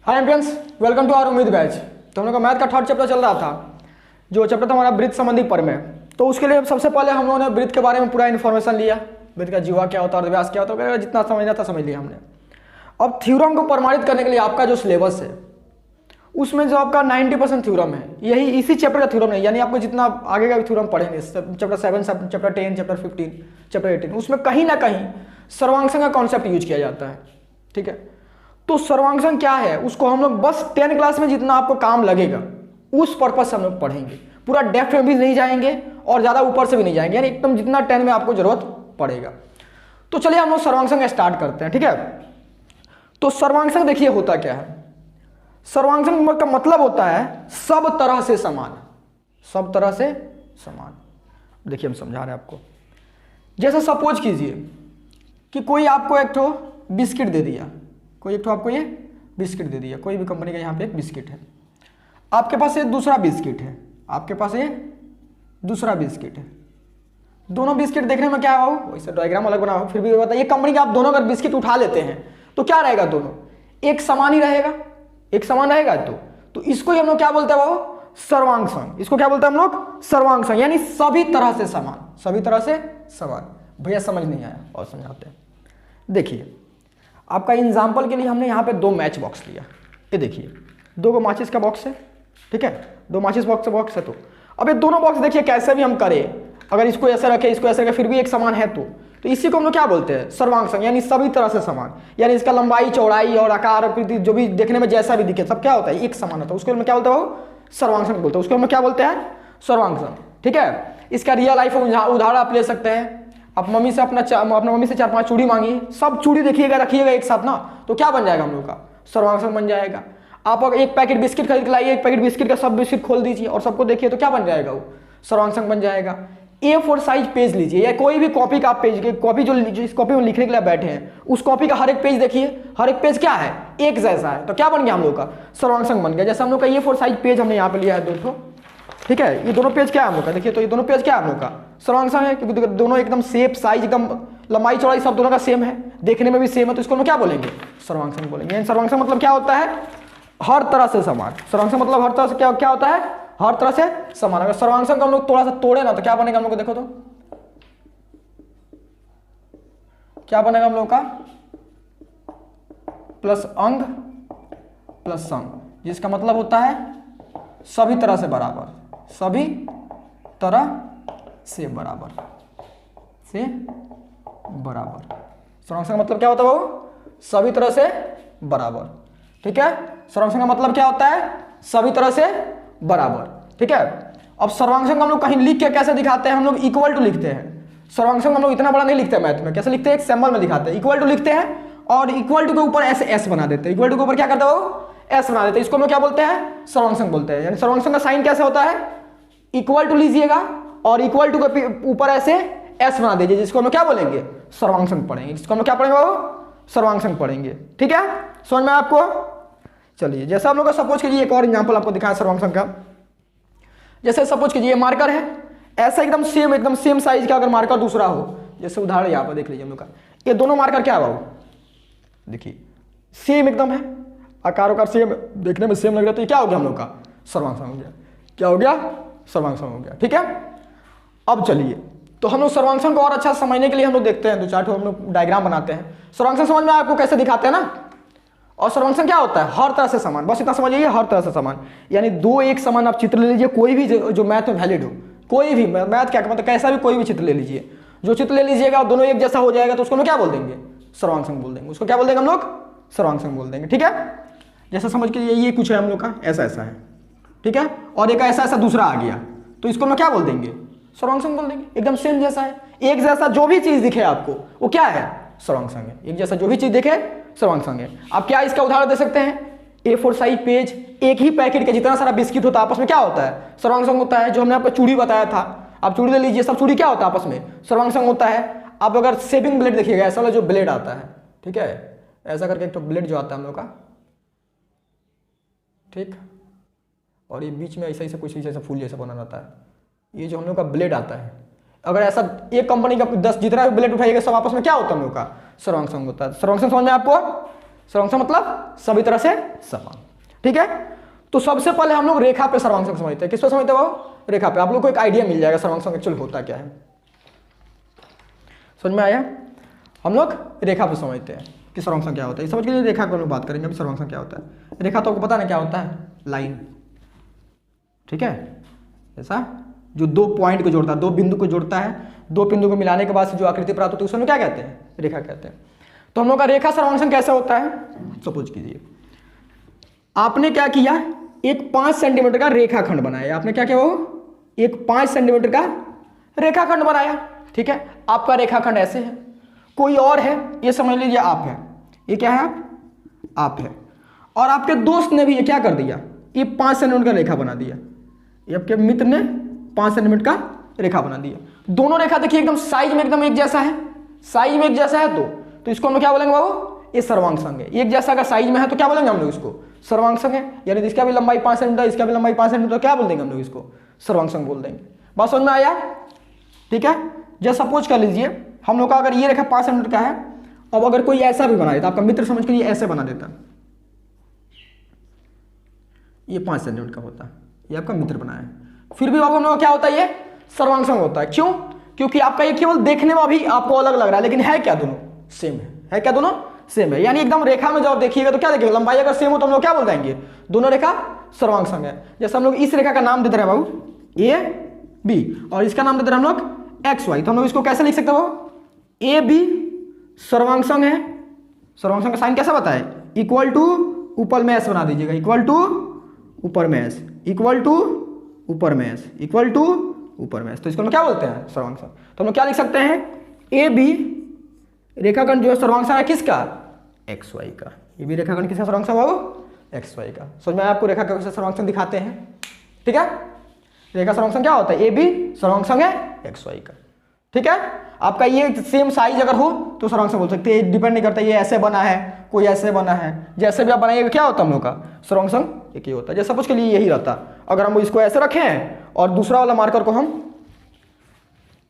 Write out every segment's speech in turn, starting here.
Hi एम्पियंस, welcome to our उम्मीद batch. तो हम लोग का मैथ का थर्ड चैप्टर चल रहा था, जो चैप्टर था हमारा वृत्त संबंधी प्रमेय। तो उसके लिए सबसे पहले हम लोगों ने वृत्त के बारे में पूरा इन्फॉर्मेशन लिया, वृत्त का जीवा क्या होता है और व्यास क्या होता है, जितना समझना था समझ लिया हमने। अब थ्योरम को प्रमाणित करने के लिए आपका जो सिलेबस है उसमें जो आपका 90% थ्योरम है, यही इसी चैप्टर का थ्योरम है। यानी आपको जितना आगे का भी थ्योरम पढ़ेंगे, चैप्टर 7, चैप्टर 10, चैप्टर 15, चैप्टर 18, उसमें कहीं ना कहीं सर्वांगसंग का कॉन्सेप्ट यूज किया जाता है। ठीक है, तो सर्वांगसंग क्या है उसको हम लोग बस 10 क्लास में जितना आपको काम लगेगा उस पर्पज से हम लोग पढ़ेंगे। पूरा डेप्थ में भी नहीं जाएंगे और ज़्यादा ऊपर से भी नहीं जाएंगे, यानी एकदम जितना 10 में आपको जरूरत पड़ेगा। तो चलिए हम लोग सर्वांगसंग स्टार्ट करते हैं। ठीक है, तो सर्वांगसंग देखिए होता क्या है। सर्वांगसंग का मतलब होता है सब तरह से समान, सब तरह से समान। देखिए हम समझा रहे हैं आपको। जैसे सपोज कीजिए कि कोई आपको एक ठो बिस्किट दे दिया, कोई एक ठो आपको ये बिस्किट दे दिया, कोई भी कंपनी का यहाँ पे एक बिस्किट है। आपके पास ये दूसरा बिस्किट है, आपके पास ये दूसरा बिस्किट है। दोनों बिस्किट देखने में क्या है वो, वैसे डायग्राम अलग बनाओ, फिर भी बताइए कंपनी के आप दोनों अगर बिस्किट उठा लेते हैं तो क्या रहेगा, दोनों एक समान ही रहेगा, एक समान रहेगा। तो इसको ही हम लोग क्या बोलते हैं वो, सर्वांगसंग। इसको क्या बोलते हैं हम लोग, सर्वांगसंग, यानी सभी तरह से समान, सभी तरह से समान। भैया समझ नहीं आया और समझाते हैं। देखिए आपका एग्जाम्पल के लिए हमने यहाँ पे 2 मैच बॉक्स लिया। ये देखिए 2 माचिस का बॉक्स है। ठीक है, 2 माचिस बॉक्स है। तो अब ये दोनों बॉक्स देखिए कैसे भी हम करें, अगर इसको ऐसे रखें इसको ऐसे रखें फिर भी एक समान है। तो इसी को हम लोग क्या बोलते हैं, सर्वांगसंग, यानी सभी तरह से समान। यानी इसका लंबाई चौड़ाई और आकार आकृति जो भी देखने में जैसा भी दिखे सब क्या होता है, एक समान होता है। उसको हम क्या बोलते हैं, सर्वांगसंग बोलते हैं। उसको हम क्या बोलते हैं, सर्वांगसंग। ठीक है, इसका रियल लाइफ उदाहरण आप ले सकते हैं। आप मम्मी से अपना मम्मी से 4-5 चूड़ी मांगी, सब चूड़ी देखिएगा रखिएगा एक साथ ना, तो क्या बन जाएगा हम लोग का, सर्वांगसंग बन जाएगा। आप अगर एक पैकेट बिस्किट खरीद के लाइए, एक पैकेट बिस्किट का सब बिस्किट खोल दीजिए और सबको देखिए तो क्या बन जाएगा, वो सर्वांगसंग बन जाएगा। A4 साइज पेज लीजिए या कोई भी कॉपी का पेज, कॉपी जो इस कॉपी में लिखने के लिए बैठे हैं उस कॉपी का हर एक पेज देखिए, हर एक पेज क्या है, एक जैसा है। तो क्या बन गया हम लोग का, सर्वांगसंग बन गया। जैसे हम लोग का A4 साइज पेज हमने यहाँ पे लिया है 2 ठीक है, ये दोनों पेज क्या है हम लोग का, देखिए तो ये दोनों पेज क्या है हम लोग का, सर्वांगसंग है, क्योंकि दोनों एकदम शेप साइज एकदम लंबाई चौड़ाई सब दोनों का सेम है, देखने में भी सेम है। तो इसको हम क्या बोलेंगे, सर्वांगसंग बोलेंगे। सर्वांगसंग मतलब क्या होता है, हर तरह से समान। सर्वांगसंग मतलब हर तरह से क्या होता है, हर तरह से समान। अगर सर्वांगसंग को हम लोग थोड़ा सा तोड़े ना तो क्या बनेगा हम लोग को, देखो तो क्या बनेगा हम लोग का, प्लस अंग प्लस संग, जिसका मतलब होता है सभी तरह से बराबर, सभी तरह से बराबर से बराबर। सर्वांगसंग का मतलब क्या होता है वो, सभी तरह से बराबर। ठीक है, सर्वांगसंग का मतलब क्या होता है, सभी तरह से बराबर। ठीक है, अब सर्वांगसंग हम लोग कहीं लिख के कैसे दिखाते हैं, हम लोग इक्वल टू लिखते हैं। सर्वांगसंग हम लोग इतना बड़ा नहीं लिखते हैं मैथ में, कैसे लिखते हैं, एक सिंबल में दिखाते हैं, इक्वल टू लिखते हैं और इक्वल टू के ऊपर ऐसे एस बना देते हैं। इक्वल टू के ऊपर क्या करते हैं वो, एस बना देते हैं। इसको हम लोग क्या बोलते हैं, सर्वांगसंग बोलते हैं। यानी सर्वांगसंग का साइन कैसे होता है, इक्वल टू लीजिएगा और इक्वल टू के ऊपर ऐसे एस बना दीजिए, जिसको हम लोग क्या बोलेंगे, सर्वांगसंग पढ़ेंगे। जिसको हम लोग क्या पढ़ेंगे, वो सर्वांगसंग पढ़ेंगे। ठीक है, समझ में आपको। चलिए जैसे हम लोग का सपोज कीजिए एक और एग्जांपल आपको दिखाया सर्वांगसंग का। जैसे सपोज कीजिए मार्कर है, ऐसा एकदम सेम साइज का अगर मार्कर दूसरा हो, जैसे उदाहरण यहाँ पर देख लीजिए हम लोग का, ये दोनों मार्कर क्या हुआ, देखिए सेम एकदम है, आकार उकार सेम, देखने में सेम लग रहा है। तो ये क्या हो गया हम लोग का, सर्वांगसंग हो गया। क्या हो गया, सर्वांगसंग हो गया। ठीक है, अब चलिए तो हम लोग सर्वांगसंग को और अच्छा समझने के लिए हम लोग देखते हैं 2-4 हम लोग डायग्राम बनाते हैं। सर्वांगसंग समझ में आपको कैसे दिखाते हैं ना। और सर्वांगसंग क्या होता है, हर तरह से समान, बस इतना समझिए, हर तरह से समान। यानी 2 एक समान आप चित्र ले लीजिए, कोई भी जो मैथ में वैलिड हो, कोई भी मैथ क्या मतलब कैसा भी कोई भी चित्र ले लीजिए, जो चित्र ले लीजिएगा दोनों एक जैसा हो जाएगा तो उसको हम क्या बोल देंगे, सर्वांगसंग बोल देंगे। उसको क्या बोल देंगे हम लोग, सर्वांगसंग बोल देंगे। ठीक है, जैसा समझ के ये कुछ है हम लोग का, ऐसा ऐसा है। ठीक है, और एक ऐसा ऐसा दूसरा आ गया, तो इसको हम क्या बोल देंगे, सर्वांगसंग बोल देंगे। एकदम सेम जैसा है, एक जैसा जो भी चीज दिखे आपको वो क्या है, सर्वांगसंग है। एक जैसा जो भी चीज दिखे सर्वांगसंग है। आप क्या इसका उदाहरण दे सकते हैं, A4 साइज पेज, एक ही पैकेट के जितना सारा बिस्किट होता है आपस में क्या होता है, सर्वांगसंग होता है। जो हमने आपको चूड़ी बताया था, आप चूड़ी ले लीजिए, सब चूड़ी क्या होता है आपस में, सर्वांगसंग होता है। आप अगर शेविंग ब्लेड देखिएगा, ऐसा वाला जो ब्लेड आता है, ठीक है, ऐसा करके एक तो ब्लेड जो आता है हम लोग का, ठीक, और ये बीच में ऐसा ऐसा कुछ ऐसा फूल जैसा बना रहता है, ये जो हम लोग का ब्लेड आता है। अगर ऐसा एक कंपनी का 10 जितना भी ब्लेड उठाइएगा सब आपस में क्या होता है हम लोग का, सर्वांगसंग होता है। सर्वांगसंग समझ में आपको, सर्वांग मतलब सभी तरह से समान। ठीक है, तो सबसे पहले हम लोग रेखा पे सर्वांग समझते हैं। किस पे समझते हैं वो? रेखा पे। आप लोग को एक आइडिया मिल जाएगा सर्वांग एक्चुअली होता क्या है। समझ में आया? हम लोग रेखा पे समझते हैं कि सर्वांग क्या होता है। समझ के लिए रेखा को हम लोग बात करेंगे। अभी सर्वांग क्या होता है? रेखा तो आपको पता ना क्या होता है? लाइन। ठीक है, ऐसा जो दो पॉइंट को जोड़ता है, दो बिंदु को जोड़ता है, दो बिंदु को मिलाने के बाद से जो आकृति प्राप्त होती है उसको क्या कहते हैं? रेखा कहते हैं। तो हम लोग का रेखा सर्वांग कैसे होता है? सपोज कीजिए आपने क्या किया, एक 5 सेंटीमीटर का रेखाखंड बनाया। आपने क्या किया? वो एक 5 सेंटीमीटर का रेखाखंड बनाया। ठीक है, आपका रेखाखंड ऐसे है, कोई और है, ये समझ लीजिए आप है, ये क्या है? आप है। और आपके दोस्त ने भी ये क्या कर दिया, ये 5 सेंटीमीटर का रेखा बना दिया। ये आपके मित्र ने 5 सेंटीमीटर का रेखा बना दिया। दोनों रेखा देखिए एकदम साइज में एकदम एक जैसा है, साइज में एक जैसा है, तो इसको हम क्या बोलेंगे बाबू? ये सर्वांग संग है। एक जैसा अगर साइज में है तो क्या बोलेंगे हम लोग इसको? सर्वांग संग है। यानी इसका भी लंबाई 5 सेंटीमीटर, इसका भी लंबाई 5 सेंटीमीटर, क्या बोल देंगे हम लोग इसको? सर्वांग संग बोल देंगे। बात समझ में आया? ठीक है, जैसे सपोज कर लीजिए हम लोग का अगर ये रेखा 5 सेंटीमीटर का है, अब अगर कोई ऐसा भी बना देता, आपका मित्र समझ के ये ऐसे बना देता, ये 5 सेंटीमीटर का होता, ये आपका मित्र बनाया है, फिर भी बाबू हम लोग क्या होता है? ये सर्वांग संग होता है। क्यों? क्योंकि आपका ये केवल देखने में अभी आपको अलग लग रहा है, लेकिन है क्या? दोनों सेम है क्या? दोनों सेम है। यानी एकदम रेखा में जब देखिएगा तो क्या देखिएगा, लंबाई अगर सेम हो तो हम लोग क्या बोल देंगे? दोनों रेखा सर्वांग संग है। जैसे हम लोग इस रेखा का नाम देते रहे बाबू ए बी, और इसका नाम देते रहे हम लोग एक्स वाई, तो हम लोग इसको कैसे लिख सकते हो? ए बी सर्वांग संग है। सर्वांग संग का साइन कैसा बताए? इक्वल टू ऊपर में एस बना दीजिएगा, इक्वल टू ऊपर में एस, इक्वल टू ऊपर में एस, इक्वल टू ऊपर में एस, तो इसको हम क्या बोलते हैं? सर्वांग संग। तो हम लोग क्या लिख सकते हैं? ए बी रेखाखंड जो है सर्वांग संग है किसका? एक्स वाई का। ये भी रेखाखंड किसका सर्वांग संग है? एक्स वाई का। समझ में आपको रेखा का सर्वांग संग दिखाते हैं। ठीक है, रेखा सर्वांग संग क्या होता है? ए बी सर्वांग संग है एक्स वाई का। ठीक है, आपका ये सेम साइज अगर हो तो सर्वांग संग बोल सकते हैं। डिपेंड नहीं करता ये ऐसे बना है, कोई ऐसे बना है, जैसे भी आप बनाइएगा क्या होता है हम लोग का? सर्वांग संग एक ही होता है। जैसे सपोज के लिए यही रहता, अगर हम इसको ऐसे रखें और दूसरा वाला मार्कर को हम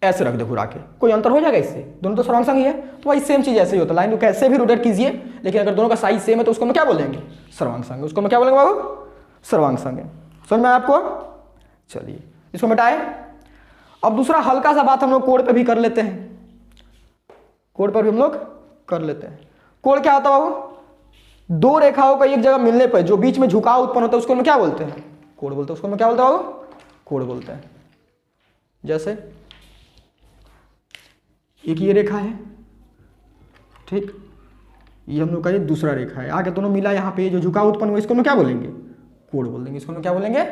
ऐसे रख दे घुरा के, कोई अंतर हो जाएगा इससे? दोनों तो सर्वांग संग ही है। तो भाई सेम चीज ऐसे ही होता है, लाइन को कैसे भी रोटेट कीजिए, लेकिन अगर दोनों का साइज सेम है तो उसको हम क्या बोलेंगे? सर्वांग संग। उसको हम क्या बोलेंगे बाबू? सर्वांग संग है। समझ में आपको? चलिए इसको मिटाए। अब दूसरा हल्का सा बात हम लोग कोण पे भी कर लेते हैं। कोण पर भी हम लोग कर लेते हैं। कोण क्या होता है बाबू? दो रेखाओं का एक जगह मिलने पर जो बीच में झुकाव उत्पन्न होता है उसको हम क्या बोलते हैं? कोण बोलते हैं। उसको हम क्या बोलते हैं बाबू? कोण बोलते हैं। जैसे एक ये रेखा है, ठीक, ये हम लोग का ये दूसरा रेखा है, आगे दोनों मिला, यहाँ पे जो झुकाव उत्पन्न हुआ इसको हम क्या बोलेंगे? कोण बोल देंगे। इसको हम क्या बोलेंगे?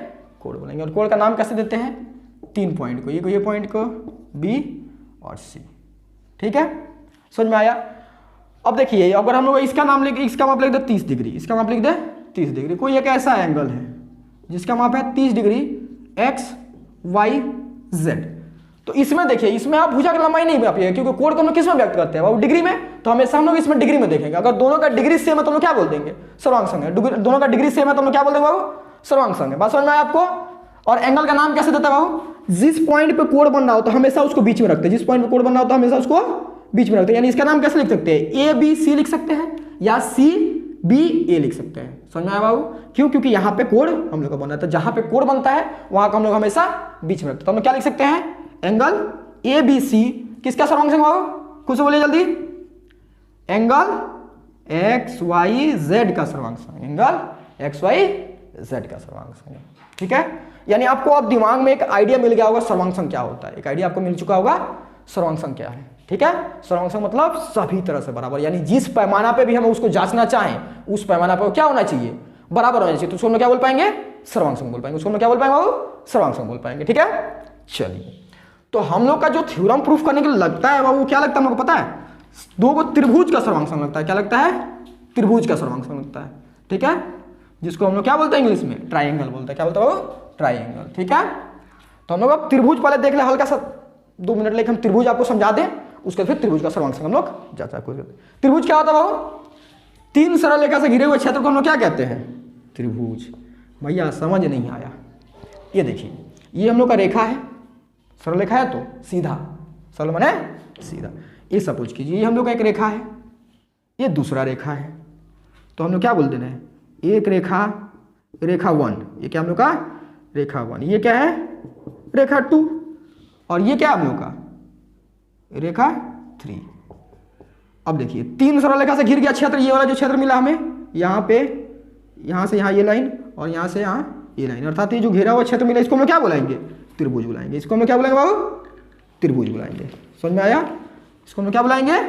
कोण बोलेंगे। और कोण का नाम कैसे देते हैं? 3 पॉइंट को, ये पॉइंट को बी और सी। ठीक है, समझ में आया? अब देखिए अगर हम लोग इसका नाम लिख, इसका माप लिख दे 30 डिग्री, इसका माप लिख दे 30 डिग्री। कोई एक ऐसा एंगल है जिसका माप है 30 डिग्री एक्स वाई जेड, तो इसमें देखिए, इसमें आप भुजा की लंबाई नहीं मापिएगा क्योंकि कोण को हम लोग किस में व्यक्त करते हैं? वो डिग्री में, तो हमेशा हम लोग इसमें डिग्री में देखेंगे। अगर दोनों का डिग्री सेम है तो हम लोग क्या बोल देंगे? सर्वांग संग है। दोनों का डिग्री सेम है तो हम लोग क्या बोल देंगे बाबू? सर्वांग संग है। बात समझ में आया आपको? और एंगल का नाम कैसे देता है बाबू? जिस पॉइंट पे कोण बन रहा हो तो हमेशा उसको बीच में रखते हैं। जिस पॉइंट पे कोण बन रहा हो तो हमेशा उसको बीच में रखते हैं। यानी इसका नाम कैसे लिख सकते हैं? ए बी सी लिख सकते हैं या सी बी ए लिख सकते हैं। समझ में आया बाबू? क्यों? क्योंकि यहाँ पे कोण हम लोग का बन रहा है, तो जहां पे कोण बनता है वहां को हम लोग हमेशा बीच में रखते हैं। तो हम क्या लिख सकते हैं? एंगल ए बी सी किसका सर्वांग संग बाबू? खुद से बोलिए जल्दी। एंगल एक्स वाई जेड का सर्वांग संग, एंगल एक्स वाई जेड का सर्वांग संग। ठीक है, यानी आपको अब दिमाग में एक आइडिया मिल गया होगा सर्वांग संग क्या होता है। एक आइडिया आपको मिल चुका होगा सर्वांग संग क्या है। ठीक है, सर्वांग संग मतलब सभी तरह से बराबर, यानी जिस पैमाना पे भी हम उसको जांचना चाहें उस पैमाना पर क्या होना चाहिए? बराबर होना चाहिए। तो उसको हम क्या बोल पाएंगे? सर्वांग संग बोल पाएंगे। उसको हम क्या बोल पाएंगे बाबू? सर्वांग संग बोल पाएंगे। ठीक है, चलिए तो हम लोग का जो थ्योरम प्रूफ करने के लिए लगता है बाबू, क्या लगता है हम लोग को पता है? दो को त्रिभुज का सर्वांग संग लगता है। क्या लगता है? त्रिभुज का सर्वांग संग लगता है। ठीक है, जिसको हम लोग क्या बोलते हैं इंग्लिश में? ट्राइंगल बोलते हैं। क्या बोलते हैं बाबू? ट्राइंगल। ठीक है, तो हम लोग अब त्रिभुज पहले देख ले, हल्का सा 2 मिनट लेके हम त्रिभुज आपको समझा दें, उसके फिर त्रिभुज का सर्वांग संग हम लोग जाता है। त्रिभुज क्या होता है बाबू? 3 सरल रेखा से घिरे हुए क्षेत्र को हम लोग क्या कहते हैं? त्रिभुज। भैया समझ नहीं आया? ये देखिए, ये हम लोग का रेखा है, सरल रेखा है तो सीधा, सरल माने सीधा। ये सपोज कीजिए ये हम लोग का एक रेखा है, ये दूसरा रेखा है, तो हम लोग क्या बोल देना है, एक रेखा, रेखा 1, ये क्या हम लोग का रेखा 1, ये क्या है रेखा 2, और ये क्या हम लोग का रेखा 3। अब देखिए 3 सरल रेखा से घिर गया क्षेत्र, ये वाला जो क्षेत्र मिला हमें, यहाँ पे, यहाँ से यहाँ ये लाइन और यहाँ से यहाँ ये लाइन, अर्थात ये जो घेरा हुआ क्षेत्र मिला, इसको हम लोग क्या बुलाएंगे, त्रिभुज बुलाएंगे। इसको हम लोग क्या बुलाएंगे बाबू, त्रिभुज बुलाएंगे। समझ में आया? इसको हम लोग क्या बुलाएंगे,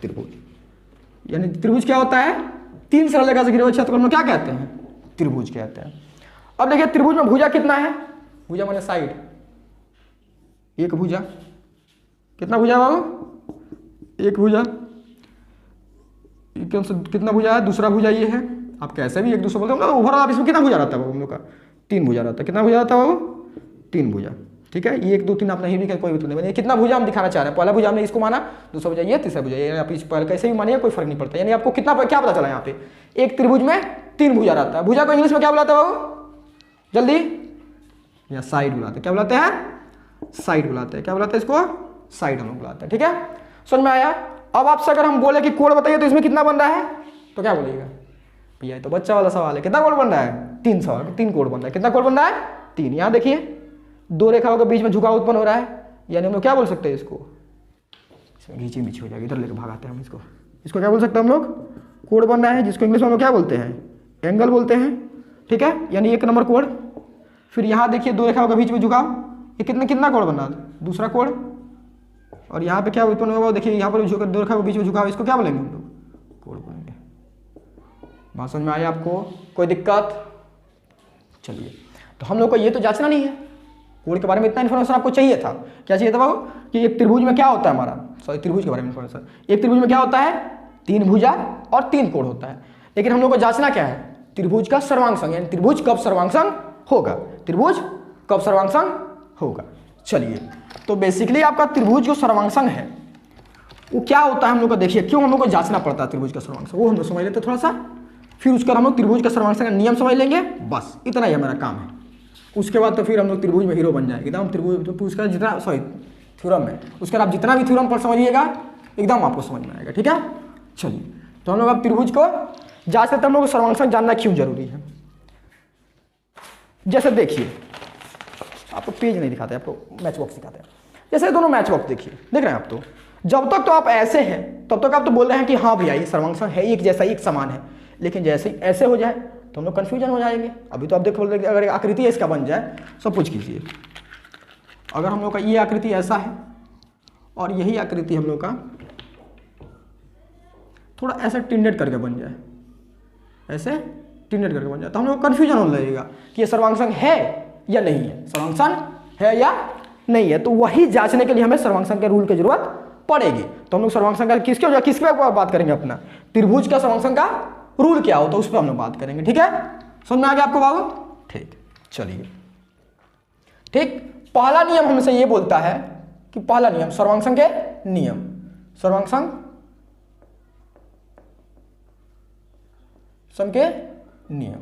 त्रिभुज। यानी त्रिभुज क्या होता है, 3 सरल रेखा से घिरे हुए क्षेत्र को हम लोग क्या कहते हैं, त्रिभुज कहते हैं। अब देखिए त्रिभुज में भुजा कितना है, भुजा माने साइड, एक भुजा, कितना भुजा बाबू, एक भुजा, कितना भुजा है, दूसरा भुजा ये है। आप कैसे भी एक दूसरे बोलते हो, ओवरऑल इसमें कितना भुजा रहता है बाबू हम लोग का, 3 भुजा रहता है। कितना भुजा रहता है बाबू, 3 भुजा। ठीक है, ये 1 2 3 आप नहीं भी कोई भी नहीं, कितना भुजा हम दिखाना चाह रहे हैं। पहला भुजा हमने इसको माना, दूसरा भुजा ये, तीसरा भुजा ये, आप इस पहले कैसे भी मानिए कोई फर्क नहीं पड़ता। यानी आपको कितना क्या पता चला, यहाँ पे एक त्रिभुज में 3 भुजा रहता है। भुजा को इंग्लिश में क्या बुलाते हैं बाबू, जल्दी, या साइड बुलाते हैं। क्या बुलाते हैं, साइड बुलाते हैं। क्या बुलाते हैं इसको, साइड हम लोग बुलाते हैं। ठीक है, समझ में आया? अब आपसे अगर हम बोले कि कोण बताइए तो इसमें कितना बन रहा है, तो क्या बोलिएगा भैया, तो बच्चा वाला सवाल है, कितना कोण बन रहा है, 3 सवाल, 3 कोण बन रहा है। कितना कोण बन रहा है, 3। यहाँ देखिए 2 रेखाओं के बीच में झुकाव उत्पन्न हो रहा है, यानी हम लोग क्या बोल सकते हैं इसको, इसमें घींची मिची हो जाएगी, इधर लेकर भगाते हैं हम इसको। इसको क्या बोल सकते हैं हम लोग, कोण बन रहा है, जिसको इंग्लिश में हम लोग क्या बोलते हैं, एंगल बोलते हैं। ठीक है, यानी 1 नंबर कोण। फिर यहाँ देखिए 2 रेखाओं के बीच में झुकाव, ये कितना कोण बन रहा है, दूसरा कोण। और यहाँ पे क्या उत्पन्न होगा, देखिए यहाँ पर 2 रेखाओं के बीच में झुकाव, इसको क्या बोलेंगे हम लोग, कोण बोलेंगे। बात समझ में आई आपको, कोई दिक्कत? चलिए, तो हम लोग को ये तो जांचना नहीं है, कोण के बारे में इतना इन्फॉर्मेशन आपको चाहिए था। क्या चाहिए था बाबू, कि एक त्रिभुज में क्या होता है हमारा, सॉरी त्रिभुज के बारे में इन्फॉर्मेशन, एक त्रिभुज में क्या होता है, 3 भुजा और 3 कोण होता है। लेकिन हम लोग को जांचना क्या है, त्रिभुज का सर्वांग, यानी त्रिभुज कब सर्वांग होगा, त्रिभुज कब सर्वांग होगा। चलिए, तो बेसिकली आपका त्रिभुज जो सर्वांग है वो क्या होता है हम लोग को, देखिए क्यों हम लोग को जांचना पड़ता है त्रिभुज का सर्वांग, वो हम लोग समझ लेते थोड़ा सा, फिर उसका हम लोग त्रिभुज का सर्वांग का नियम समझ लेंगे, बस इतना ही हमारा काम है। उसके बाद तो फिर हम लोग त्रिभुज में हीरो बन जाएंगे एकदम। त्रिभुज उसका जितना, सॉरी थ्योरम है, उसका आप जितना भी थ्योरम पर समझिएगा एकदम आपको समझ में आएगा। ठीक है, चलिए, तो हम लोग अब त्रिभुज को जांचते हैं, हम लोग को सर्वांग जानना क्यों जरूरी है। जैसे देखिए, आपको पेज नहीं दिखाते, आपको मैच बॉक्स दिखाते हैं। जैसे दोनों मैच बॉक्स देखिए, देख रहे हैं आप, तो जब तक तो आप ऐसे हैं तब तक आप तो बोल रहे हैं कि हाँ भैया ये सर्वांग है, एक जैसा एक समान है। लेकिन जैसे ही ऐसे हो जाए तो हम लोग कन्फ्यूजन हो जाएंगे। अभी तो आप देखो, अगर आकृति इसका बन जाए, सब कुछ कीजिए, अगर हम लोग का ये आकृति ऐसा है और यही आकृति हम लोग का थोड़ा ऐसा टिंडेड करके बन जाए, ऐसे टिंडेड करके बन जाए, तो हम लोग कन्फ्यूजन होने लगेगा कि ये सर्वांग है या नहीं है, सर्वांग है या नहीं है। तो वही जांचने के लिए हमें सर्वांग के रूल की जरूरत पड़ेगी। तो हम लोग सर्वांग का किसके बात करेंगे, अपना त्रिभुज का सर्वांग का रूल क्या होता है उस पर हम लोग बात करेंगे। ठीक है, समझ में आ गया आपको बाबू? ठीक, चलिए, ठीक। पहला नियम हमसे ये बोलता है कि पहला नियम सर्वांग के नियम, सर्वांग के नियम,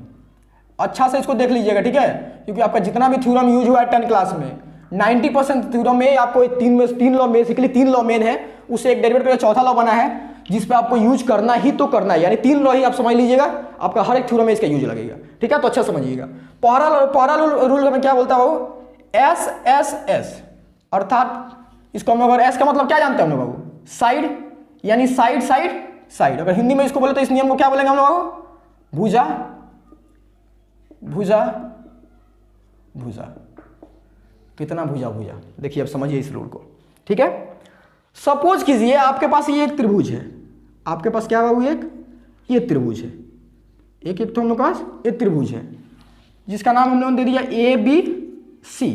अच्छा से इसको देख लीजिएगा। ठीक है, क्योंकि आपका जितना भी थ्योरम यूज हुआ है 10 क्लास में, 90% थ्योरम में आपको 3 लॉ, बेसिकली 3 लॉ मेन है, उससे एक डेरिवेट करके चौथा लॉ बना है जिस पे आपको यूज करना ही तो करना है। यानी 3 लॉ ही आप समझ लीजिएगा, आपका हर एक थ्योरम में इसका यूज लगेगा। ठीक है, तो अच्छा समझिएगा। पहला रूल में क्या बोलता है बाबू, एस एस एस, अर्थात इसको हम लोग, एस का मतलब क्या जानते हैं हम लोग बाबू, साइड, यानी साइड साइड साइड। अगर हिंदी में इसको बोले तो इस नियम को क्या बोलेंगे हम लोग बाबू, भुजा भुजा भुजा। कितना भुजा भुजा, देखिए अब समझिए इस रूल को। ठीक है, सपोज कीजिए आपके पास ये एक त्रिभुज है, आपके पास क्या बाबू, एक ये त्रिभुज है, एक तो हम लोग के पास एक त्रिभुज है जिसका नाम हम लोगों ने दे दिया ए बी सी,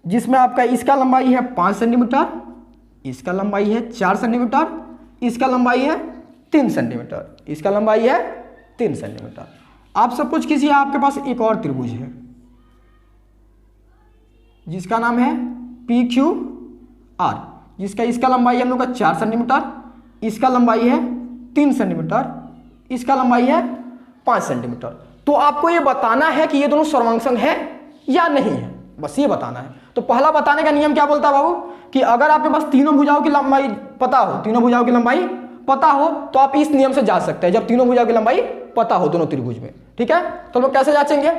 जिसमें आपका इसका लंबाई है 5 सेंटीमीटर, इसका लंबाई है 4 सेंटीमीटर, इसका लंबाई है 3 सेंटीमीटर, इसका लंबाई है 3 सेंटीमीटर। आप सपोज कीजिए आपके पास एक और त्रिभुज है जिसका नाम है पी क्यू आर, जिसका इसका लंबाई है हम लोग का 4 सेंटीमीटर, इसका लंबाई है 3 सेंटीमीटर, इसका लंबाई है 5 सेंटीमीटर। तो आपको ये बताना है कि ये दोनों सर्वांग है या नहीं है, बस ये बताना है। तो पहला बताने का नियम क्या बोलता है बाबू, कि अगर आपके पास तीनों भुजाओं की लंबाई पता हो, तीनों भुजाओं की लंबाई पता हो, तो आप इस नियम से जा सकते हैं। जब तीनों भुजाओं की लंबाई पता हो दोनों त्रिभुज में, ठीक है। तो हम लोग कैसे जांचेंगे,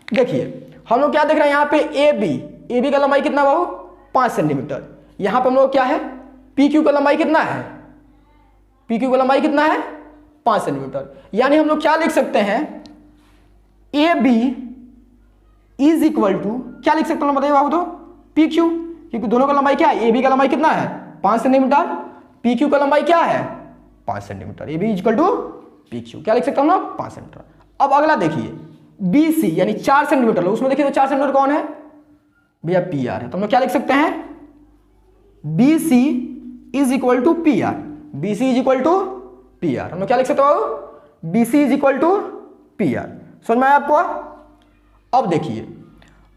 देखिए हम लोग क्या देख रहे हैं यहाँ पे ए बी का लंबाई कितना बाबू 5 सेंटीमीटर। यहाँ पे हम लोग क्या है पी क्यू का लंबाई कितना है, पी क्यू का लंबाई कितना है 5 सेंटीमीटर। यानी हम लोग क्या लिख सकते हैं A B is equal to क्या लिख सकते हैं बताइए बाबू, तो पी क्यू, क्योंकि दोनों का लंबाई क्या है, ए बी का लंबाई कितना है 5 सेंटीमीटर, पी क्यू का लंबाई क्या है 5 centimetre. A B is equal to P Q क्या लिख सकते हैं हम लोग 5 सेंटीमीटर। अब अगला देखिए बी सी यानी 4 सेंटीमीटर, उसमें देखिए तो 4 सेंटीमीटर कौन है भैया पी आर है। तो हम लोग क्या लिख सकते हैं B C is equal to P R, B C is equal to P R. हम लोग क्या लिख सकते हो B C is equal to P R, समझ में आया आपको। अब देखिए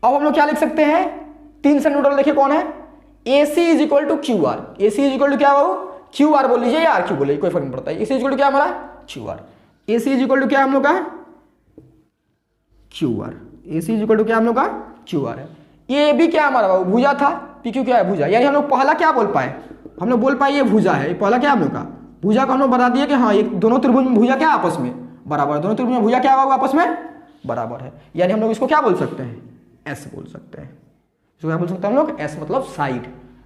अब हम लोग क्या लिख सकते हैं 3 सेंटीमीटर देखिए कौन है A C is equal to Q R, A C is equal to क्या बाबू क्यू आर बोल लीजिए या आर क्यू बोल लीजिए कोई फर्क नहीं पड़ता है। A C is equal to क्या हमारा Q R, A C is equal to क्या हम लोग का Q R, A C is equal to क्या हम लोग का क्यू आर है। ये भी क्या हमारा बाबू भुजा था, पी क्यू क्या है भुजा, यानी हम लोग पहला क्या बोल पाए, हम लोग बोल पाए ये भुजा है, ये पहला क्या हम लोग का भुजा को हम लोग बता दिए कि हाँ ये दोनों त्रिभुज में भुजा क्या आपस में बराबर है, दोनों त्रिभुज में भुजा क्या बाबू आपस में बराबर है। यानी हम लोग इसको क्या बोल सकते हैं एस बोल सकते हैं, इसको क्या बोल सकते हैं हम लोग एस मतलब साइड,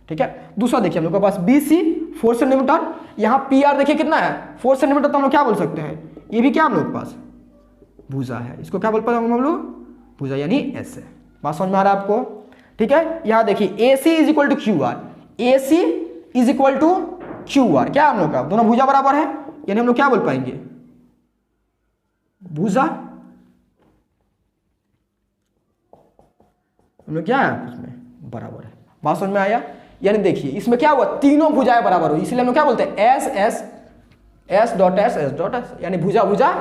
ठीक है। दूसरा देखिए हम लोग के पास बी सी 4 सेंटीमीटर, यहाँ पी आर देखिए कितना है 4 सेंटीमीटर, तो हम लोग क्या बोल सकते हैं ये भी क्या हम लोग के पास भुजा है, इसको क्या बोल पाए हम लोग भुजा यानी एस है। बात समझ में आ रहा है आपको, ठीक है। यहाँ देखिए A C is equal to Q R, A C is equal to Q R क्या हम लोग का दोनों भुजा बराबर है, यानी हम लोग क्या बोल पाएंगे भुजा, हम लोग क्या है उसमें बराबर है। बात समझ में आया, यानी देखिए इसमें क्या हुआ तीनों भुजाएं बराबर हुई, इसलिए हम लोग क्या बोलते हैं S S S dot S S dot S, यानी भुजा भुजा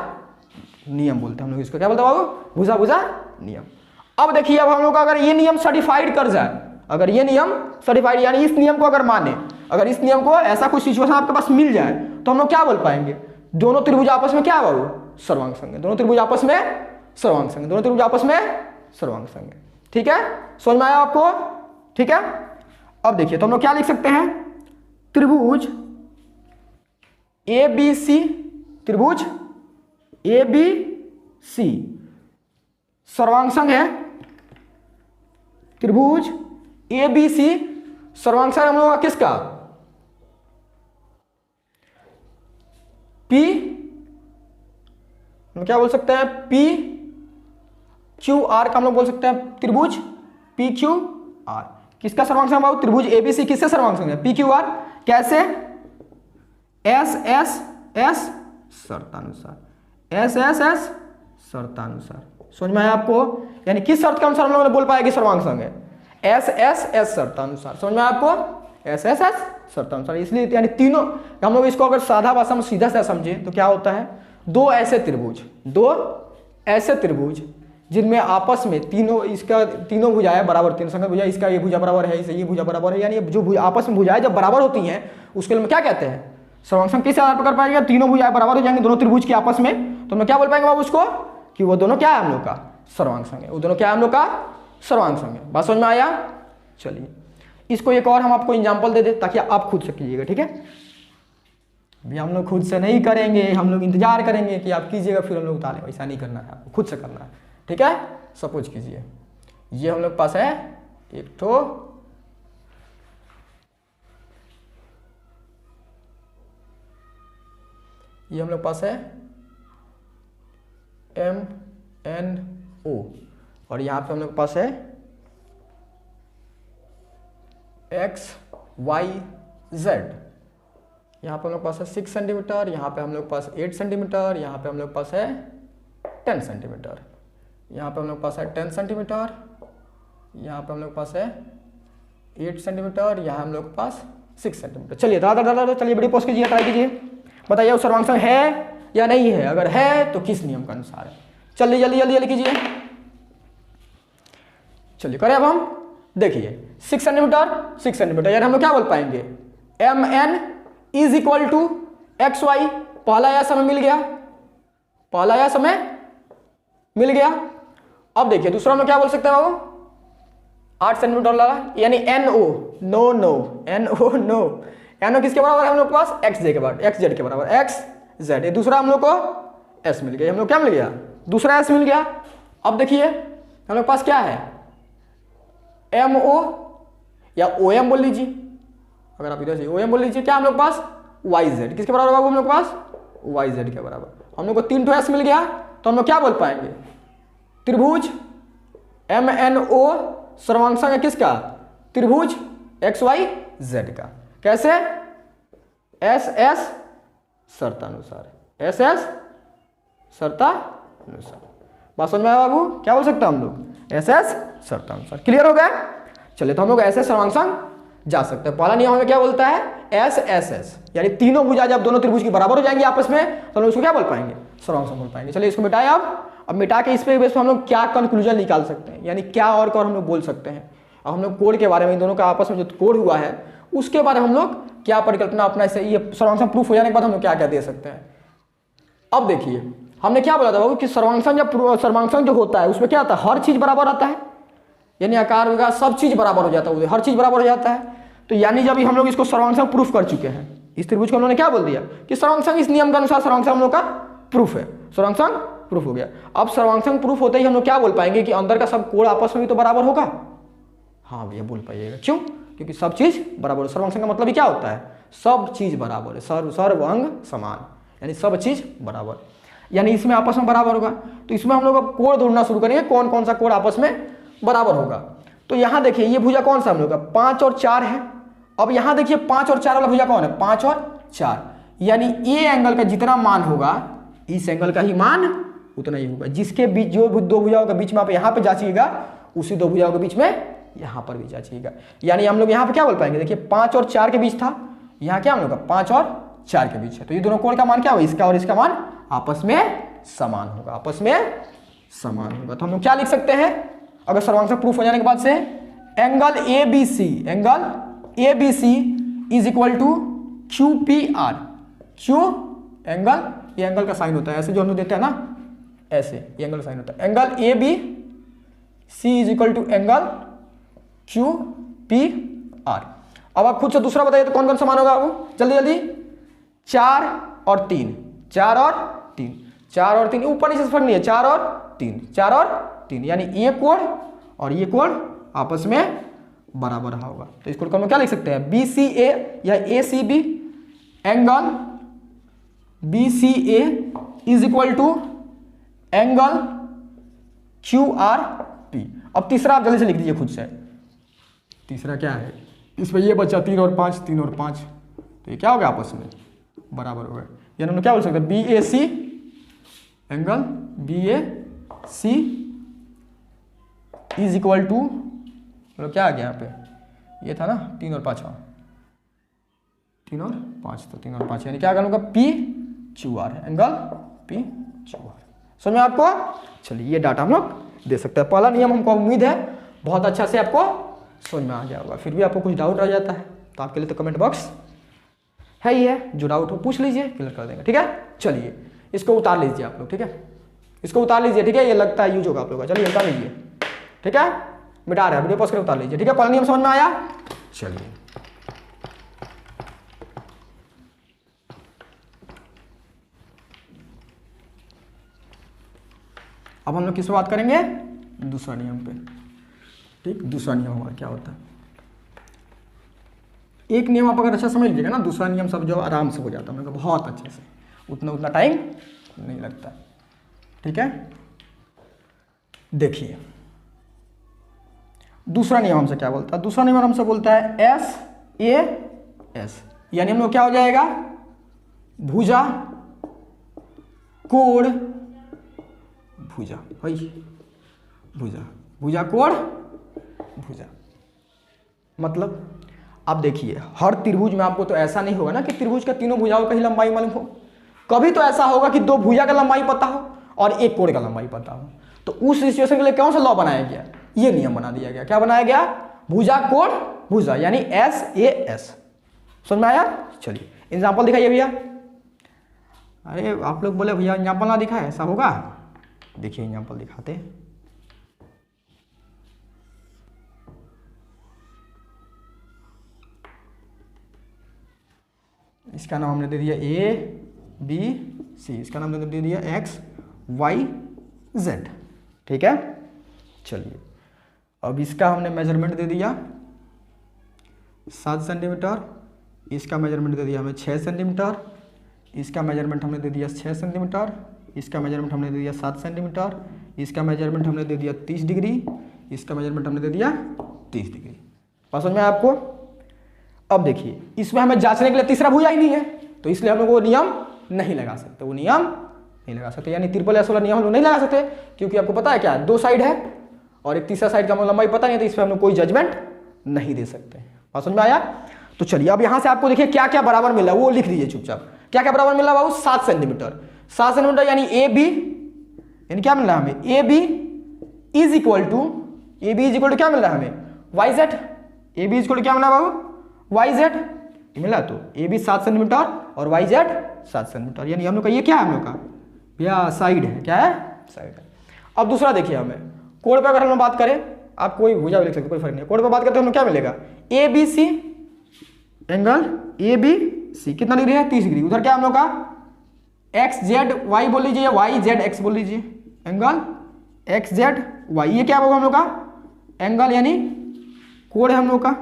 नियम बोलते हैं हम लोग इसको, क्या बोलते हैं बाबू भुजा भुजा नियम। अब देखिए अब हम लोग अगर ये नियम सर्टिफाइड कर जाए, अगर ये नियम सर्टिफाइड यानी इस नियम को अगर माने, अगर इस नियम को ऐसा कुछ सिचुएशन आपके पास मिल जाए तो हम लोग क्या बोल पाएंगे दोनों त्रिभुज आपस में क्या बाबू सर्वांग संग है, दोनों त्रिभुज आपस में सर्वांग संग, दोनों त्रिभुज आपस में सर्वांग संग है, ठीक है। समझ में आया आपको, ठीक है। अब देखिए तो हम लोग क्या लिख सकते हैं त्रिभुज ए बी सी, त्रिभुज ए बी सी सर्वांग संग है, त्रिभुज ए बी सी सर्वांग संग हम लोग का किसका पी, हम क्या बोल सकते हैं पी क्यू आर का हम लोग बोल सकते हैं त्रिभुज पी क्यू आर, किसका सर्वांग संग बाबू त्रिभुज ए बी सी किससे सर्वांग संग है पी क्यू आर, कैसे एस एस एस शर्तानुसार, एस एस एस शर्तानुसार। समझ में आया आपको, यानी किस शर्त के अनुसार हम लोग बोल पाएंगे सर्वांग संग है एस एस एस शर्तानुसार। समझ में आया आपको एस एस एस शर्तानुसार, इसलिए यानी तीनों हम लोग इसको अगर सादा भाषा में सीधा से समझे तो क्या होता है दो ऐसे त्रिभुज जिनमें आपस में तीनों इसका तीनों भुजाएं बराबर, तीन संग भुजा, इसका ये भुजा बराबर है, इसे ये भुजा बराबर है, यानी जो आपस में भुजाएं जब बराबर होती हैं उसके लिए क्या कहते हैं सर्वांग संग। किस आधार पर कर पाएंगे तीनों भुजाएं बराबर हो जाएंगे दोनों त्रिभुज के आपस में, तो हम क्या बोल पाएंगे बाबू उसको कि वो दोनों क्या है हम लोग का सर्वांग संग है, वो दोनों क्या है हम लोग का सर्वांग संग है। बात समझ में आया, चलिए इसको एक और हम आपको एग्जाम्पल दे दें ताकि आप खुद से कीजिएगा, ठीक है। अभी हम लोग खुद से नहीं करेंगे, हम लोग इंतजार करेंगे कि आप कीजिएगा फिर हम लोग उतारें, वैसा नहीं करना है, आपको खुद से करना है, ठीक है। सपोज कीजिए ये हम लोग पास है एक तो ये हम लोग पास है एम एन ओ और यहाँ पे हम लोग पास है एक्स वाई जेड, यहाँ पे हम लोग पास है 6 सेंटीमीटर, यहाँ पे हम लोग पास 8 सेंटीमीटर, यहाँ पे हम लोग पास है 10 सेंटीमीटर, यहाँ पे हम लोग पास है 10 सेंटीमीटर, यहाँ पे हम लोग पास है 8 सेंटीमीटर, यहाँ हम लोग पास 6 सेंटीमीटर। चलिए दादा चलिए बड़ी पोस्ट कीजिए, ट्राई कीजिए, बताइए वो सर्वांग संग है या नहीं है, अगर है तो किस नियम के अनुसार है। चलिए जल्दी जल्दी जल्दी कीजिए, चलिए करें अब हम देखिए 6 सेंटीमीटर यानी हम लोग क्या बोल पाएंगे M N is equal to X Y, पहला यह समय मिल गया, पहला यह समय मिल गया। अब देखिए दूसरा हम लोग क्या बोल सकते हैं बाबू 8 सेंटीमीटर लगा, यानी N O no no N O no, N O किसके बराबर है हम लोग के पास एक्स जे के बराबर, एक्स जेड के बराबर एक्स जेड। दूसरा हम लोग को एस मिल गया, हम लोग क्या मिल गया, दूसरा एस मिल गया। अब देखिए हम लोग पास क्या है, एम ओ या ओ एम बोल लीजिए, अगर आप इधर से ओ एम बोल लीजिए, क्या हम लोग पास वाई जेड, किसके बराबर होगा हम लोग पास, वाई जेड के बराबर। हम लोग को 3 एस मिल गया, तो हम लोग क्या बोल पाएंगे, त्रिभुज एम एन ओ सर्वांशांक है किसका, त्रिभुज एक्स वाई जेड का। कैसे, एस एस शर्तानुसार, एस एस शर्तानुसार। बात समझ में आया बाबू, क्या बोल सकते हैं हम लोग, एस एस शर्तानुसार। क्लियर हो गया, चलिए तो हम लोग एस एस सर्वांशांक जा सकते हैं। पहला नियम हमें क्या बोलता है, एस एस एस, यानी तीनों भुजा जब दोनों त्रिभुज के बराबर हो जाएंगे आपस में, तो हम उसको क्या बोल पाएंगे, सर्वांशांक बोल पाएंगे। चलिए इसको मिटाएं अब मिटा के इस पे बेस पर हम लोग क्या कंक्लूजन निकाल सकते हैं, यानी क्या और हम लोग बोल सकते हैं। अब हम लोग कोड के बारे में, इन दोनों का आपस में जो कोड हुआ है उसके बारे में हम लोग क्या परिकल्पना अपना, इससे ये सर्वांशांक प्रूफ हो जाने के बाद हम लोग क्या क्या दे सकते हैं। अब देखिए हमने क्या बोला था बाबू कि सर्वांशांक जो होता है उसमें क्या आता है, हर चीज बराबर आता है, यानी आकार वगैरह सब चीज बराबर हो जाता है, हर चीज बराबर हो जाता है। तो यानी जब हम लोग इसको सर्वांशांक प्रूफ कर चुके हैं, इस त्रिभुज को हम लोगों ने क्या बोल दिया कि सर्वांशांक इस नियम के अनुसार सर्वांशांक हम लोग का प्रूफ है, सर्वांशांक प्रूफ हो गया। अब सर्वांशांक प्रूफ होते ही हम लोग क्या बोल पाएंगे कि अंदर का सब कोण आपस में भी तो बराबर होगा। हाँ भैया बोल पाइएगा, क्यों, क्योंकि सब चीज बराबर है। सर्वांशांक का मतलब ही क्या होता है, सब चीज बराबर है, सर्व अंग समान, यानी सब चीज बराबर, यानी इसमें आपस में बराबर होगा। तो इसमें हम लोग अब कोण ढूंढना शुरू करेंगे, कौन कौन सा कोण आपस में बराबर होगा। तो यहां देखिए ये भुजा कौन सा हम लोग का, 5 और 4 है। अब यहां देखिए 5 और 4 वाला भुजा कौन है, 5 और 4, यानी ए एंगल का जितना मान होगा इस एंगल का ही मान उतना ही होगा। जिसके बीच जो दो भुजाओं के बीच में आप यहाँ पे जांचिएगा, उसी दो भुजाओं के बीच में यहाँ पर भी जांचिएगा। यानी हम लोग यहाँ पे क्या बोल पाएंगे, देखिए 5 और 4 के बीच था, यहाँ क्या हम लोग का 5 और 4 के बीच है, तो ये दोनों कोण का मान क्या होगा, इसका और इसका मान आपस में समान होगा, आपस में समान होगा। तो हम लोग क्या लिख सकते हैं, अगर सर्वांशांक प्रूफ हो जाने के बाद से, angle A B C is equal to Q P R. Q angle, ये एंगल का साइन होता है, ऐसे जो हम लोग देते हैं ना, ऐसे ये एंगल का साइन होता है। Angle A B C is equal to angle Q P R. अब आप खुद से दूसरा बताइए तो कौन कौन समान होगा, वो जल्दी जल्दी, 4 और 3, 4 और 3, 4 और 3, ऊपर नीचे से फर्क नहीं है, 4 और 3, 4 और 3, यानी ये कोण और ये कोण आपस में बराबर रहा होगा। तो इस कोण को हम क्या लिख सकते हैं, बी सी ए या A C B, angle B C A is equal to angle Q R P. अब तीसरा आप जल्दी से लिख दीजिए खुद से, तीसरा क्या है, इसमें ये बचा 3 और 5, 3 और 5, तो ये क्या हो गया आपस में बराबर हो गया। यानी हम लोग क्या बोल सकते हैं, B A C, angle B A C is equal to, मतलब क्या आ गया यहाँ पे, ये था ना 3 और 5, 3 और 5, तो 3 और 5 यानी क्या आ गया P Q are, angle P Q are. समझ में आपको, चलिए ये डाटा हम लोग दे सकते हैं। पहला नियम हमको उम्मीद है बहुत अच्छा से आपको समझ में आ गया होगा। फिर भी आपको कुछ डाउट रह जाता है तो आपके लिए तो कमेंट बॉक्स है ही है, जो डाउट हो पूछ लीजिए, क्लियर कर देंगे, ठीक है। चलिए इसको उतार लीजिए आप लोग, ठीक है, इसको उतार लीजिए, ठीक है, ये लगता है यूज होगा आप लोग का, चलिए उतार लीजिए, ठीक है, मिटा रहे हैं, वीडियो पॉज कर उतार लीजिए, ठीक है। पहला नियम समझ में आया, चलिए अब हम लोग किस पे बात करेंगे, दूसरा नियम पे, ठीक। दूसरा नियम हमारा क्या होता है, एक नियम आप अगर अच्छा समझ लीजिएगा ना, दूसरा नियम सब जो आराम से हो जाता है, मतलब बहुत अच्छे से, उतना टाइम नहीं लगता, ठीक है। देखिए दूसरा नियम हमसे क्या बोलता है, दूसरा नियम हमसे बोलता है एस ए एस, यानी हम लोग क्या हो जाएगा, भुजा कोण भुजा, भुजा भुजा कोण भुजा। मतलब अब देखिए हर त्रिभुज में आपको तो ऐसा नहीं होगा ना कि त्रिभुज का तीनों भुजाओं का ही लंबाई मालूम हो, कभी तो ऐसा होगा कि दो भुजा का लंबाई पता हो और एक कोण का लंबाई पता हो। तो उस सिचुएशन के लिए कौन सा लॉ बनाया गया, ये नियम बना दिया गया। क्या बनाया गया, भुजा कोण भुजा, यानी एस ए एस। समझ में आया, चलिए एग्जाम्पल दिखाइए भैया। अरे आप लोग बोले भैया एग्जाम्पल ना दिखाए, ऐसा होगा, देखिए एग्जाम्पल दिखाते हैं। इसका नाम हमने दे दिया ए बी सी, इसका नाम दे दिया एक्स वाई जेड। ठीक है, चलिए अब इसका हमने मेजरमेंट दे दिया 7 सेंटीमीटर, इसका मेजरमेंट दे दिया हमें 6 सेंटीमीटर, इसका मेजरमेंट हमने दे दिया 6 सेंटीमीटर, इसका मेजरमेंट हमने दे दिया 7 सेंटीमीटर, इसका मेजरमेंट हमने दे दिया 30 डिग्री, इसका मेजरमेंट हमने दे दिया 30 डिग्री। बात समझ में आपको? अब देखिए इसमें हमें जांचने के लिए तीसरा भुजा ही नहीं है, तो इसलिए हम लोग वो नियम नहीं लगा सकते, वो नियम नहीं लगा सकते, यानी ट्रिपल एस वाला नियम हम लोग नहीं लगा सकते, क्योंकि आपको पता है क्या, 2 साइड है और एक तीसरा साइड का हम लंबाई पता नहीं है, तो इस पर हम लोग कोई जजमेंट नहीं दे सकते। बात समझ में आया? तो चलिए अब यहाँ से आपको देखिए क्या क्या बराबर मिला वो लिख दीजिए चुपचाप। क्या क्या बराबर मिला बाबू? 7 सेंटीमीटर। 7 सेंटीमीटर यानी ए बी, यानी क्या मिल रहा है हमें? A B is equal to क्या मिल रहा है हमें? Y Z. A B is equal to क्या मिला बाबू? वाई जेड मिला। तो ए बी 7 सेंटीमीटर और वाई जेड 7 सेंटीमीटर, यानी हम लोग का ये क्या है, हम लोग का भैया साइड है। क्या है? साइड है। अब दूसरा देखिए, हमें कोण पे अगर हम लोग बात करें, आप कोई भुजा भी लिख सकते, कोई फर्क नहीं। कोण पे बात करते हैं हम लोग क्या मिलेगा? A B C, angle A B C कितना डिग्री है? 30 डिग्री। उधर क्या हम लोग का एक्स जेड वाई बोल लीजिए या वाई जेड एक्स बोल लीजिए, एंगल एक्स जेड वाई, ये क्या होगा हम लोग का? एंगल यानी कोण है हम लोग का।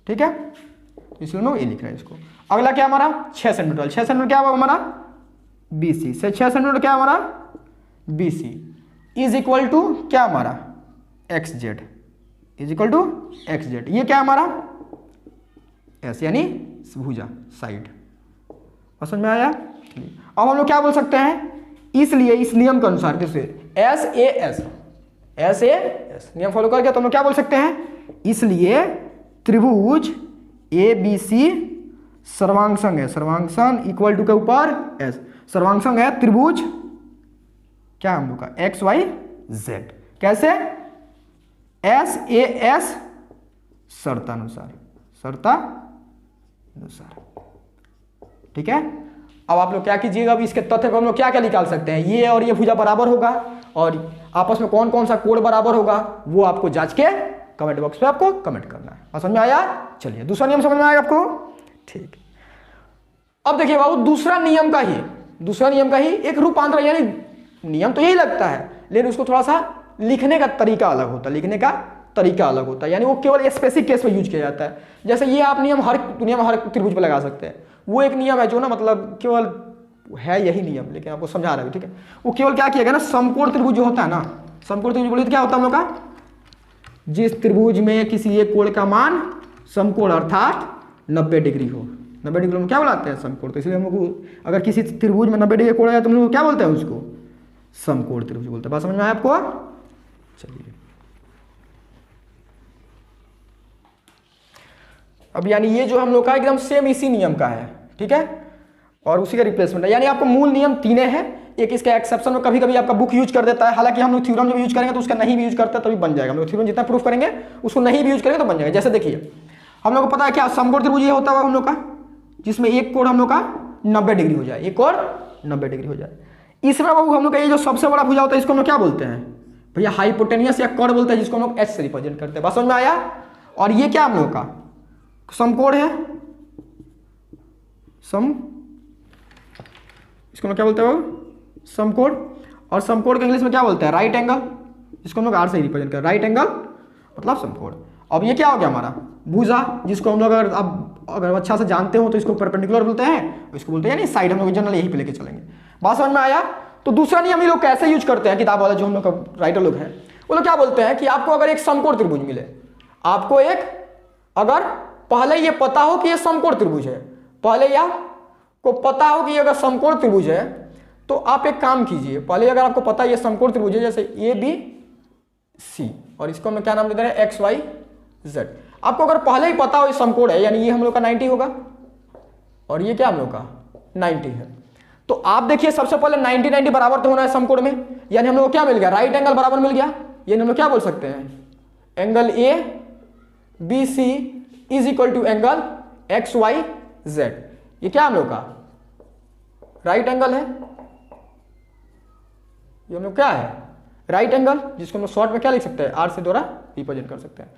ठीक है, इसलिए हम लोग ये लिख रहे हैं इसको। अगला क्या हमारा? 6 सेंटीमीटर। 6 सेंटीमीटर क्या होगा हमारा? बी सी से 6 सेंटीमीटर क्या हमारा? B C is equal to क्या हमारा? X Z is equal to X Z. ये क्या हमारा? एस यानी भुजा साइड। समझ में आया? अब हम लोग क्या बोल सकते हैं, इसलिए इस नियम के अनुसार जैसे S A S, S A S नियम फॉलो करके, तो हम लोग क्या बोल सकते हैं, इसलिए त्रिभुज ए बी सी सर्वांगसंग है। सर्वांगसंग इक्वल टू के ऊपर एस, सर्वांगसंग है त्रिभुज क्या हम लोग का? X Y Z. कैसे? एस ए एस शर्तानुसार, शर्तानुसार। ठीक है, अब आप लोग क्या कीजिएगा, अब इसके तथ्य को हम लोग क्या क्या निकाल सकते हैं, ये और ये भुजा बराबर होगा, और आपस में कौन कौन सा कोण बराबर होगा वो आपको जांच के कमेंट बॉक्स पे आपको कमेंट करना है। समझ में आया? चलिए दूसरा नियम समझ में आएगा आपको? ठीक। अब देखिए बाबू, दूसरा नियम का ही एक रूपांतर, यानी नियम तो यही लगता है, लेकिन उसको थोड़ा सा लिखने का तरीका अलग होता है, यानी वो केवल स्पेसिफिक केस में यूज किया जाता है। जैसे ये आप नियम हर दुनिया में हर त्रिभुज पे लगा सकते हैं, वो एक नियम है जो ना मतलब केवल है यही नियम, लेकिन आपको समझा रहा है। ठीक है, वो केवल क्या किया गया ना, समकोण त्रिभुज जो होता है ना, समकोण त्रिभुज बोलिए तो क्या होता है हम लोग का, जिस त्रिभुज में किसी एक कोण का मान समकोण अर्थात 90 डिग्री हो। 90 डिग्री में क्या बुलाते हैं? समकोण। तो इसलिए हम लोग अगर किसी त्रिभुज में 90 डिग्री कोण है तो हम लोग क्या बोलते हैं उसको? समकोण त्रिभुज बोलते हैं। बात समझ में आया आपको? चलिए अब यानी ये जो हम लोग का एकदम सेम इसी नियम का है। ठीक है, और उसी का रिप्लेसमेंट है, यानी आपको मूल नियम 3 है, एक इसका एक्सेप्शन में कभी कभी आपका बुक यूज कर देता है, हालांकि हम लोग थ्योरम जब यूज करेंगे तो उसका नहीं भी यूज करते तभी बन जाएगा। हम लोग थ्योरम जितना प्रूफ करेंगे उसको नहीं भी यूज करेंगे तो बन जाएगा। जैसे देखिए हम लोग को पता है क्या समकोण त्रिभुज ये होता है हम लोग का, जिसमें एक कोण हम लोग का 90 डिग्री हो जाए, एक और 90 डिग्री हो जाए। इसमें बाबू हम लोग का ये जो सबसे बड़ा भुजा होता है इसको हम लोग क्या बोलते हैं भैया? हाइपोटेनियस या कर्व बोलते हैं, जिसको हम लोग एच से रिप्रेजेंट करते हैं। बस समझ में आया? और ये क्या हम लोग का समकोण है, इसको हम लोग क्या बोलते हैं बाबू? समकोण। और समकोण के इंग्लिश में क्या बोलते हैं? राइट एंगल, जिसको हम लोग आर से रिप्रेजेंट करते हैं। राइट एंगल मतलब समकोण। अब ये क्या हो गया हमारा? भुजा, जिसको हम लोग अगर अच्छा से जानते हो तो इसको परपेंडिकुलर बोलते हैं, इसको बोलते हैं यानी साइड। हम लोग जनरल यही पे लेके चलेंगे। बात समझ में आया? तो दूसरा नियम ये लोग कैसे यूज करते हैं, किताब वाला जो हम लोग का राइटर लोग हैं वो लोग क्या बोलते हैं कि आपको अगर एक समकोण त्रिभुज मिले, आपको एक अगर पहले ये पता हो कि ये समकोण त्रिभुज है, पहले या को पता हो कि अगर समकोण त्रिभुज है, तो आप एक काम कीजिए, पहले अगर आपको पता है ये समकोण त्रिभुज है, जैसे ए बी सी, और इसको हम क्या नाम देते हैं? X Y Z. आपको अगर पहले ही पता हो ये समकोण है, यानी ये हम लोग का 90 होगा और ये क्या हम लोग का 90 है, तो आप देखिए सबसे पहले 90 बराबर तो होना है समकोण में, यानी हम लोग को क्या मिल गया? राइट एंगल बराबर मिल गया। यानी हम लोग क्या बोल सकते हैं? Angle A B C is equal to angle X Y Z. ये क्या हम लोग का राइट एंगल है, ये हम लोग क्या है? राइट एंगल, जिसको हम लोग शॉर्ट में क्या लिख सकते हैं? आर से द्वारा रिप्रेजेंट कर सकते हैं।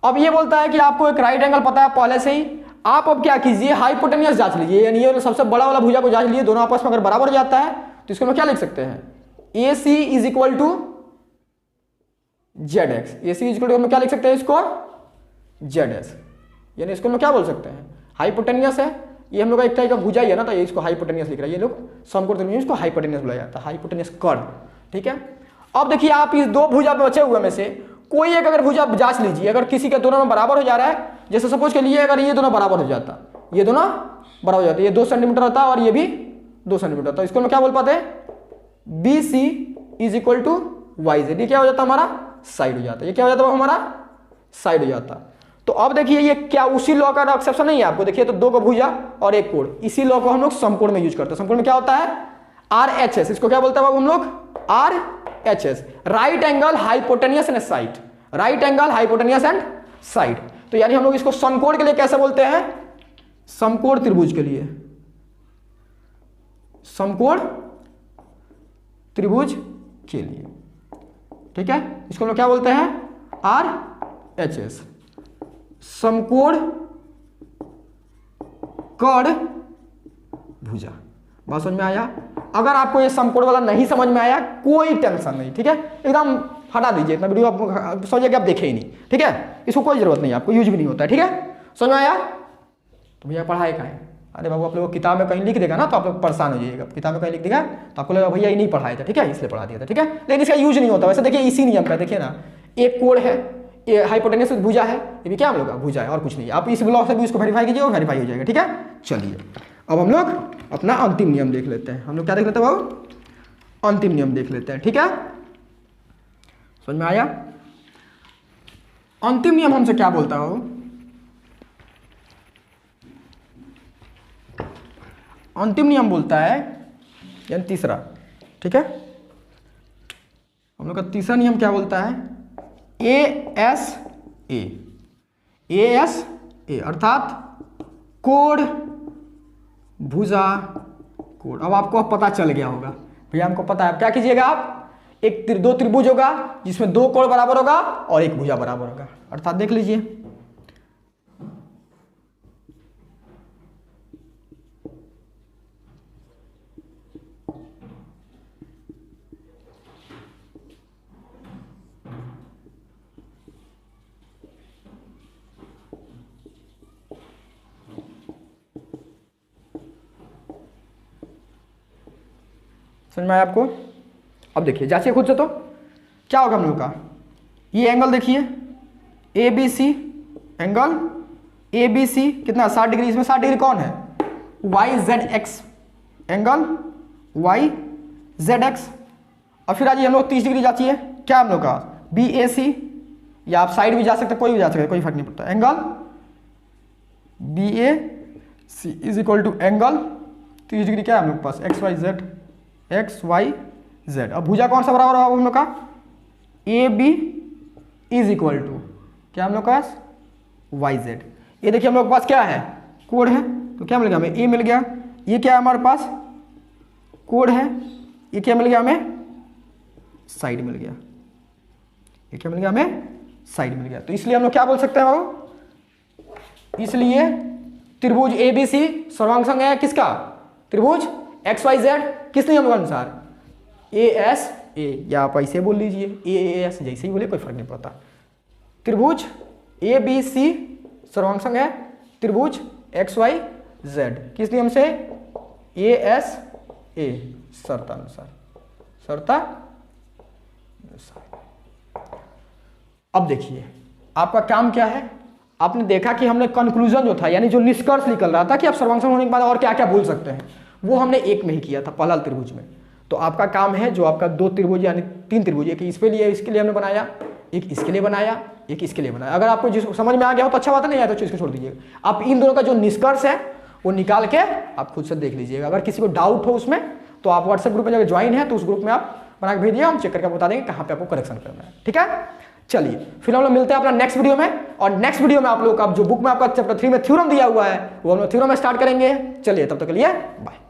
अब ये बोलता है कि आपको एक राइट एंगल पता है पहले से ही, आप अब क्या कीजिए, हाइपोटेनियस जांच लीजिए, यानी ये सबसे बड़ा वाला भुजा को जांच लीजिए, दोनों आपस में अगर बराबर हो जाता है तो इसको हम क्या लिख सकते हैं, A C is equal to Z X. A C is equal to हम क्या लिख सकते हैं इसको, जेड एस, यानी इसको हम क्या बोल सकते हैं, हाइपोटेनियस है, ये हम लोग का एक टाइप का भुजा ही है ना, तो ये इसको हाइपोटेनियस लिख रहा है, ये लोग समकोण त्रिभुज इसको हाइपोटेनियस बुलाया जाता है, हाइपोटेनियस कर्व। ठीक है, अब देखिए आप इस दो भुजा बचे हुए में से कोई एक अगर भुजा जांच लीजिए, अगर किसी के दोनों में बराबर हो जा रहा है, जैसे सपोज के लिए अगर ये दोनों बराबर हो जाता, ये दोनों बराबर हो जाते, ये 2 सेंटीमीटर होता और ये भी 2 सेंटीमीटर होता, इसको हम क्या बोल पाते हैं, B C is equal to Y Z, ये क्या हो जाता हमारा साइड हो जाता है, ये क्या हो जाता है हमारा साइड हो जाता। तो अब देखिए ये क्या उसी लॉ का एक्सेप्शन नहीं है आपको, देखिए तो 2 को भुजा और एक कोण, इसी लॉ को हम लोग समकोण में यूज करते हैं। समकोण में क्या होता है, आर एच एस, इसको क्या बोलते हैं हम लोग, R H S, right angle hypotenuse and side, right angle hypotenuse and side. तो यानी हम लोग इसको समकोण के लिए कैसे बोलते हैं, समकोण त्रिभुज के लिए, समकोण त्रिभुज के लिए, ठीक है, इसको हम लोग क्या बोलते हैं, आर एच एस, समकोण कर्ण भुजा। बात समझ में आया? अगर आपको ये समकोण वाला नहीं समझ में आया कोई टेंशन नहीं, ठीक है, एकदम हटा दीजिए, इतना वीडियो आप समझिए कि आप देखे ही नहीं, ठीक है, इसको कोई जरूरत नहीं, आपको यूज भी नहीं होता है, ठीक है, समझ में आया? तो भैया पढ़ाई का है, अरे बाबू आप लोग किताब में कहीं लिख देगा ना तो आप लोग परेशान हो जाइएगा, किताब में कहीं लिख देगा तो आपको लगेगा भैया ये नहीं पढ़ाया था, ठीक है, इसलिए पढ़ा दिया था, ठीक है, लेकिन इसका यूज नहीं होता। वैसे देखिए इसी नियम का, देखिए ना, एक कोण है, ये हाइपोटेनियस भुजा है, ये भी क्या हम लोग का भुजा है और कुछ नहीं, आप इस ब्लॉक से भी इसको वेरीफाई कीजिए, वेरीफाई हो जाएगा, ठीक है। चलिए अब हम लोग अपना अंतिम नियम देख लेते हैं, हम लोग क्या देख लेते हैं बाबू, अंतिम नियम देख लेते हैं, ठीक है, समझ में आया? अंतिम नियम हमसे क्या बोलता है बाबू, अंतिम नियम बोलता है, यानी तीसरा, ठीक है, हम लोग का तीसरा नियम क्या बोलता है, ए एस ए, अर्थात कोण भुजा कोण। अब आपको पता चल गया होगा भैया, हमको पता है, क्या कीजिएगा आप, दो त्रिभुज होगा जिसमें 2 कोण बराबर होगा और 1 भुजा बराबर होगा, अर्थात देख लीजिए, समझ में आया आपको? अब देखिए जांचिए खुद से, तो क्या होगा हम लोग का, ये एंगल देखिए A B C, angle A B C कितना 60 डिग्री, इसमें 60 डिग्री कौन है, Y Z X, angle Y Z X. और फिर आज हम लोग 30 डिग्री जांचिए, क्या हम लोग का बी ए सी, या आप साइड भी जा सकते, कोई भी जा सकते, कोई फर्क नहीं पड़ता, angle B A C is equal to angle 30 degree, क्या है हम लोग के पास X Y Z, X Y Z. अब भुजा कौन सा बराबर होगा हम लोग का, A B is equal to क्या हम लोग का पास वाई जेड। ये देखिए हम लोग के पास क्या है, कोण है, तो क्या मिल गया हमें, ए मिल गया, ये क्या है हमारे पास कोण है, ये क्या मिल गया हमें, साइड मिल गया, ये क्या मिल गया हमें, साइड मिल गया। तो इसलिए हम लोग क्या बोल सकते हैं बाबू, इसलिए त्रिभुज ए बी सी सर्वांग संग है किसका, त्रिभुज एक्स वाई जेड, किस नियम के अनुसार, ए एस ए, या आप ऐसे बोल लीजिए ए एस, जैसे ही बोले कोई फर्क नहीं पड़ता। त्रिभुज ए बी सी सर्वांग संग है त्रिभुज एक्स वाई जेड, किस नियम से, ए एस ए, शर्तानुसार, शर्तानुसार। अब देखिए आपका काम क्या है, आपने देखा कि हमने कंक्लूजन जो था, यानी जो निष्कर्ष निकल रहा था कि आप सर्वांग संग होने के बाद और क्या क्या बोल सकते हैं, वो हमने एक में ही किया था, पहला त्रिभुज में। तो आपका काम है जो आपका 2 त्रिभुज यानी 3 त्रिभुज, एक इस पे लिए, इसके लिए हमने बनाया, एक इसके लिए बनाया, एक इसके लिए बनाया। अगर आपको जिसको समझ में आ गया हो तो अच्छा बात है, नहीं आया तो इसको छोड़ दीजिएगा। आप इन दोनों का जो निष्कर्ष है वो निकाल के आप खुद से देख लीजिएगा। अगर किसी को डाउट हो उसमें तो आप व्हाट्सएप ग्रुप में जब ज्वाइन है तो उस ग्रुप में आप बना के भेजिए, हम चेक करके बता देंगे कहाँ पे आपको करेक्शन करना है, ठीक है। चलिए फिर हम लोग मिलते हैं अपना नेक्स्ट वीडियो में, और नेक्स्ट वीडियो में आप लोग का जो बुक में आपका चैप्टर 3 में थ्योरम दिया हुआ है वो हम लोग थ्योरम स्टार्ट करेंगे। चलिए तब तक के लिए बाय।